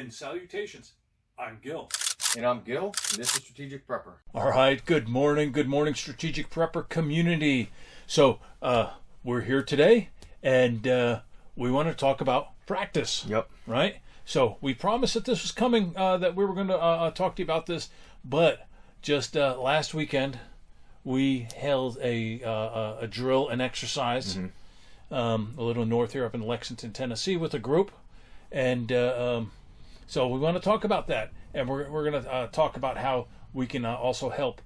and salutations. I'm Gil. And I'm Gil, and this is Strategic Prepper. All right, good morning, Strategic Prepper community. So, we're here today, and we want to talk about practice. Yep. Right? So, we promised that this was coming, that we were going to talk to you about this, but just last weekend, we held a drill and exercise a little north here up in Lexington, Tennessee with a group. And so we want to talk about that. And we're going to talk about how we can also help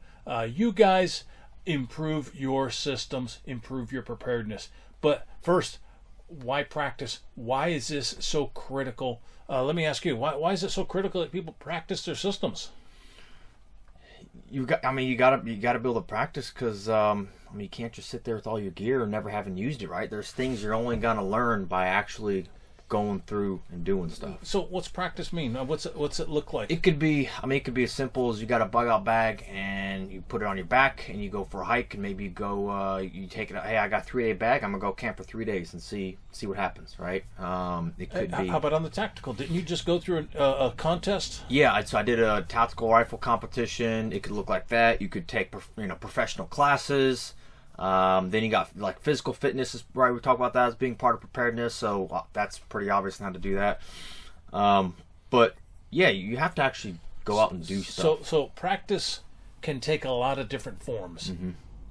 you guys improve your systems, improve your preparedness. But first, why practice? Why is this so critical? Let me ask you, why is it so critical that people practice their systems? You got to be able to practice because you can't just sit there with all your gear and never having used it, right? There's things you're only going to learn by actually going through and doing stuff. So what's practice mean? What's it look like? It could be as simple as you got a bug out bag and you put it on your back and you go for a hike, and maybe you go you take it. Hey, I got a 3-day bag. I'm gonna go camp for 3 days and see what happens, right? It could be. How about on the tactical? Didn't you just go through a contest? Yeah, so I did a tactical rifle competition. It could look like that. You could take professional classes. Then you got like physical fitness, is right. We talk about that as being part of preparedness, so that's pretty obvious how to do that. But yeah, you have to actually go out and do stuff. So practice can take a lot of different forms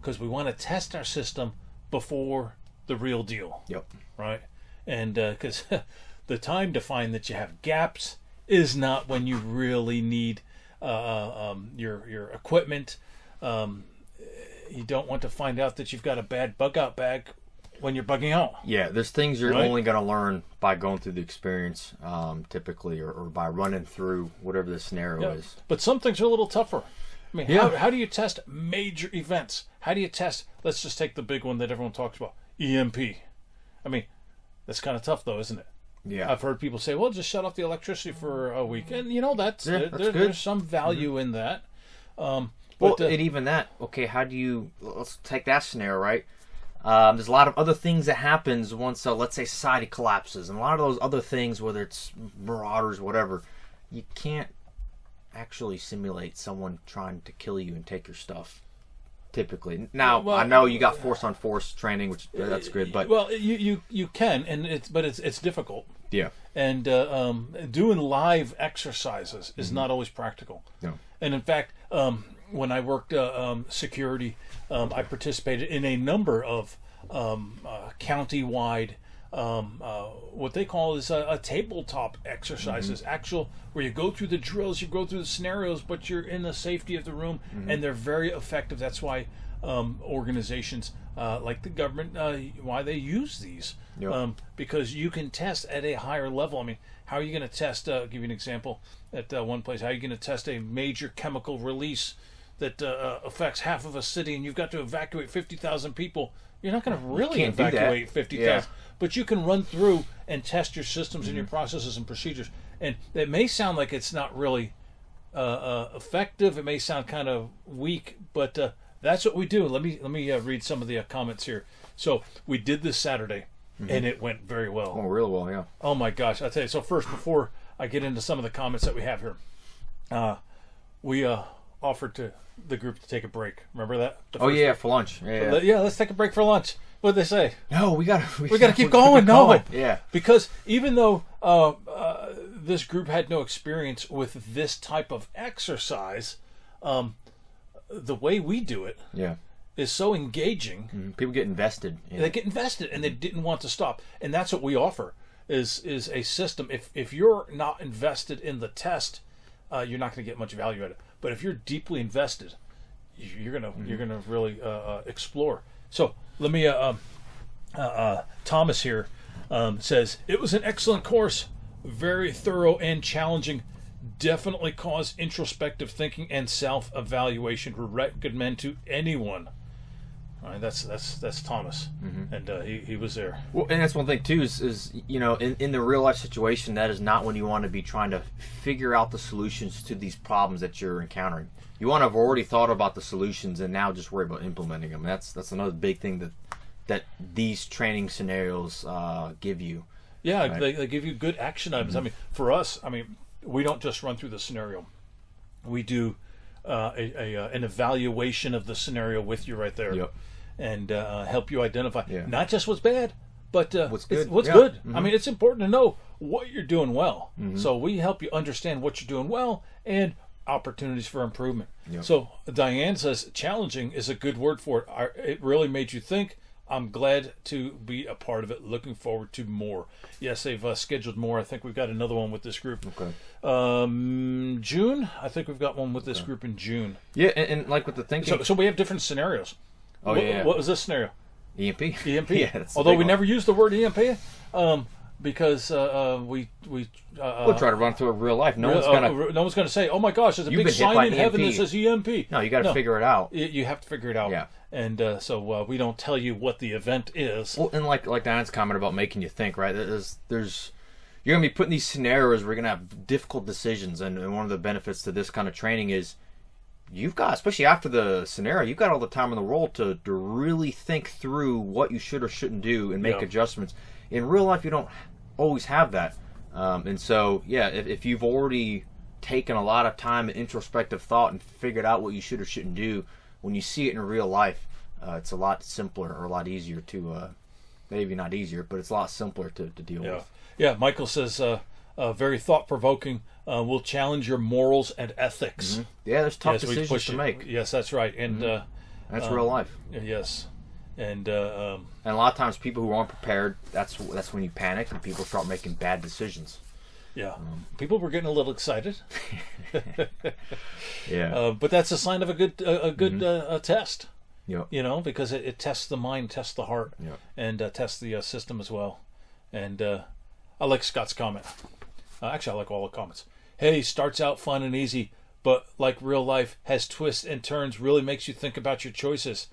because we want to test our system before the real deal. Yep. Right, and because the time to find that you have gaps is not when you really need your equipment. You don't want to find out that you've got a bad bug out bag when you're bugging out. Yeah, there's things you're only going to learn by going through the experience, typically, or by running through whatever the scenario is. But some things are a little tougher. I mean, how do you test major events? How do you test, let's just take the big one that everyone talks about, EMP. I mean, that's kind of tough though, isn't it? Yeah. I've heard people say, well, just shut off the electricity for a week. And, that's good. There's some value in that. And even that, okay, let's take that scenario, right? There's a lot of other things that happens once, let's say, society collapses. And a lot of those other things, whether it's marauders, whatever, you can't actually simulate someone trying to kill you and take your stuff, typically. Now, I know you got force-on-force training, which that's good, but... Well, you can, and it's difficult. Yeah. And doing live exercises is not always practical. No. And in fact... when I worked security, I participated in a number of county-wide, what they call is a tabletop exercises, actual where you go through the drills, you go through the scenarios, but you're in the safety of the room, and they're very effective. That's why organizations like the government, why they use these, because you can test at a higher level. I mean, how are you going to test? I'll give you an example. At one place, how are you going to test a major chemical release that affects half of a city, and you've got to evacuate 50,000 people? You're not going to really evacuate 50,000, but you can run through and test your systems and your processes and procedures. And it may sound like it's not really effective. It may sound kind of weak, but that's what we do. Let me read some of the comments here. So we did this Saturday, and it went very well. Oh, really well, yeah. Oh my gosh! I'll tell you. So first, before I get into some of the comments that we have here, we offered to the group to take a break. Remember that? For lunch. Yeah. Let's take a break for lunch. What'd they say? No, we gotta keep going. No, yeah. Because even though this group had no experience with this type of exercise, the way we do it, is so engaging. People get invested. They get invested, and they didn't want to stop. And that's what we offer. Is a system. If you're not invested in the test, you're not going to get much value out of it. But if you're deeply invested, you're gonna really explore. So let me. Thomas here says it was an excellent course, very thorough and challenging. Definitely caused introspective thinking and self-evaluation. Would recommend to anyone. All right, that's Thomas, and he was there. Well, and that's one thing too is in the real life situation, that is not when you want to be trying to figure out the solutions to these problems that you're encountering. You want to have already thought about the solutions and now just worry about implementing them. That's another big thing that these training scenarios give you. Yeah, right? They give you good action items. I mean, for us, we don't just run through the scenario. We do an evaluation of the scenario with you right there, and help you identify not just what's bad, but what's good. Mm-hmm. I mean, it's important to know what you're doing well. Mm-hmm. So we help you understand what you're doing well and opportunities for improvement. So Diane says challenging is a good word for it. It really made you think. I'm glad to be a part of it. Looking forward to more. Yes, they've scheduled more. I think we've got another one with this group. Okay. June. I think we've got one with this group in June. Yeah, and like with the thinking. So we have different scenarios. Oh, What was this scenario? EMP. EMP. Yeah, although we never use the word EMP, because we we'll try to run through it real life. No one's gonna say, "Oh my gosh, there's a big sign in heaven that says EMP." No, you got to figure it out. You have to figure it out. Yeah. And so we don't tell you what the event is. Well, and like Diane's comment about making you think, right? There's you're gonna be put in these scenarios where you're gonna have difficult decisions, and one of the benefits to this kind of training is you've got, especially after the scenario, you've got all the time in the world to really think through what you should or shouldn't do and make adjustments. In real life, you don't always have that. And so, if you've already taken a lot of time and introspective thought and figured out what you should or shouldn't do, when you see it in real life, it's a lot simpler or a lot easier to, maybe not easier, but it's a lot simpler to deal with. Yeah, Michael says, very thought-provoking, will challenge your morals and ethics. Mm-hmm. Yeah, there's tough decisions to make. Yes, that's right. And that's real life. Yes. And a lot of times people who aren't prepared, that's when you panic and people start making bad decisions. Yeah. People were getting a little excited. Yeah. But that's a sign of a good test. Yeah. You know, because it tests the mind, tests the heart, and tests the system as well. And I like Scott's comment. Actually, I like all the comments. Hey, starts out fun and easy, but like real life, has twists and turns, really makes you think about your choices.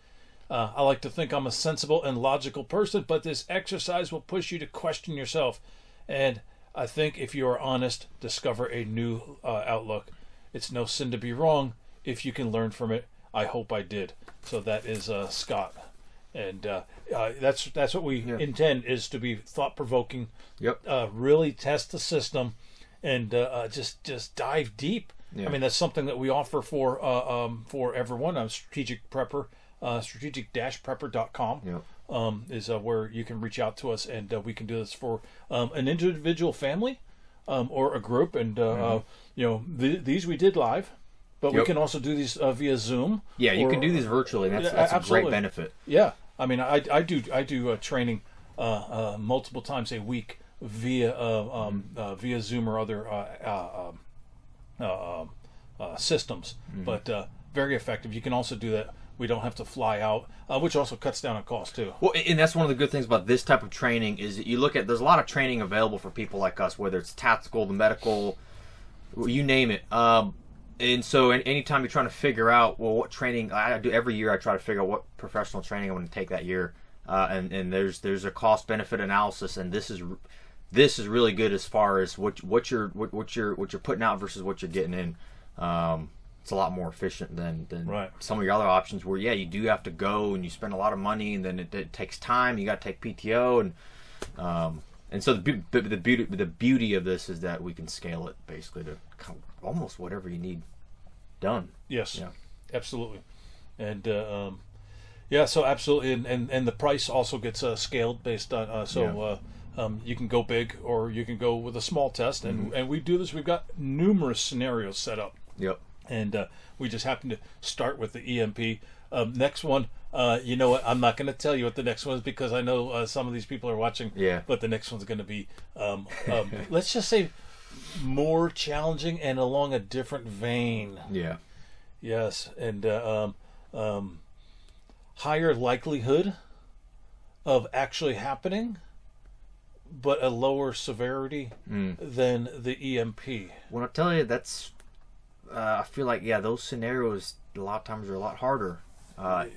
I like to think I'm a sensible and logical person, but this exercise will push you to question yourself. And I think if you are honest, discover a new outlook. It's no sin to be wrong if you can learn from it. I hope I did. So that is Scott. And that's what we intend, is to be thought-provoking. Really test the system and just dive deep. I mean, that's something that we offer for everyone. I'm strategic prepper. strategic-prepper.com is where you can reach out to us, and we can do this for an individual family or a group. And these we did live, but we can also do these via Zoom. Yeah, you can do these virtually. That's a great benefit. Yeah, I mean, I do training multiple times a week via Zoom or other systems, but very effective. You can also do that. We don't have to fly out, which also cuts down on cost too. Well, and that's one of the good things about this type of training is that you look at, there's a lot of training available for people like us, whether it's tactical, the medical, you name it. And so anytime you're trying to figure out, well, what training I do every year, I try to figure out what professional training I'm going to take that year. And there's a cost benefit analysis, and this is really good as far as what you're putting out versus what you're getting in. It's a lot more efficient than some of your other options where you do have to go and you spend a lot of money, and then it takes time. You got to take PTO, and so the beauty of this is that we can scale it basically to almost whatever you need done. Yes, absolutely, and so absolutely, and the price also gets scaled based on you can go big or you can go with a small test, and we do this. We've got numerous scenarios set up. Yep. And we just happen to start with the EMP. Next one, you know what? I'm not going to tell you what the next one is because I know some of these people are watching. Yeah. But the next one's going to be, let's just say, more challenging and along a different vein. Yeah. Yes, and higher likelihood of actually happening, but a lower severity than the EMP. When I tell you that's. I feel like those scenarios a lot of times are a lot harder.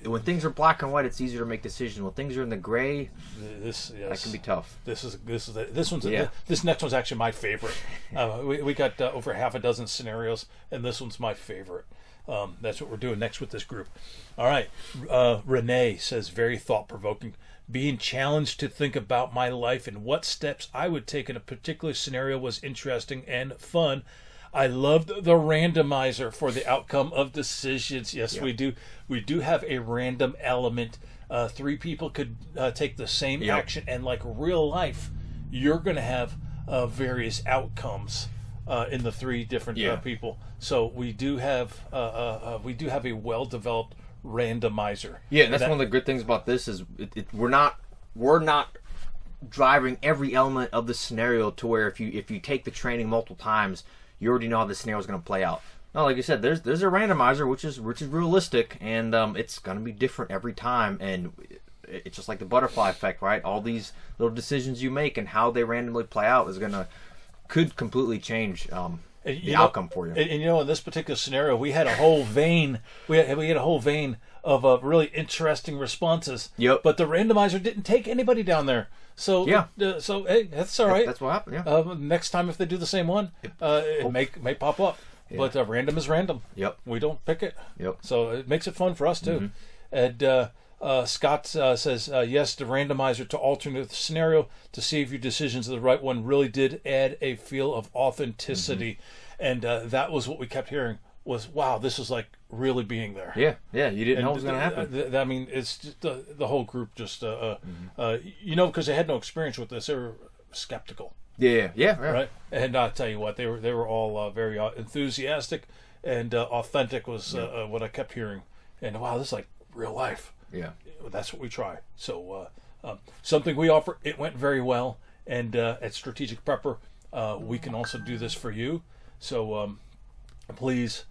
When things are black and white, it's easier to make decisions. When things are in the gray, that can be tough. This next one's actually my favorite. We got over half a dozen scenarios, and this one's my favorite. That's what we're doing next with this group. All right. Renee says, very thought-provoking. Being challenged to think about my life and what steps I would take in a particular scenario was interesting and fun. I loved the randomizer for the outcome of decisions. Yes, we do. We do have a random element. 3 people could take the same action, and like real life, you're going to have various outcomes in the 3 different people. So we do have a well-developed randomizer. Yeah, and that's one of the good things about this is we're not driving every element of the scenario to where if you take the training multiple times, you already know how the scenario is going to play out. No, like you said, there's a randomizer which is realistic, and it's going to be different every time, and it's just like the butterfly effect, right? All these little decisions you make and how they randomly play out could completely change the outcome for you. And in this particular scenario, we had a whole vein. We had a whole vein of really interesting responses. Yep. But the randomizer didn't take anybody down there. So so hey, that's all right. That's what happened. Yeah. Next time, if they do the same one, it may pop up. Yeah. But random is random. Yep. We don't pick it. Yep. So it makes it fun for us too. And Scott says, yes, the randomizer to alternate the scenario to see if your decisions are the right one really did add a feel of authenticity. And that was what we kept hearing was, wow, this is like really being there. Yeah, you didn't know what was going to happen. I mean, it's just the whole group just, because they had no experience with this, they were skeptical. Yeah. Right? And I'll tell you what, they were all very enthusiastic, and authentic was what I kept hearing. And wow, this is like real life. Yeah. That's what we try. So something we offer, it went very well. And at Strategic Prepper, we can also do this for you. So please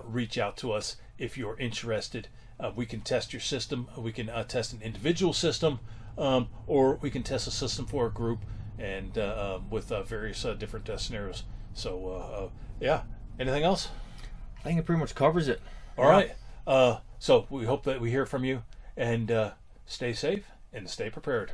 reach out to us if you're interested. We can test your system. We can test an individual system, or we can test a system for a group, and with various different test scenarios. So anything else? I think it pretty much covers it. All right. So we hope that we hear from you, and stay safe and stay prepared.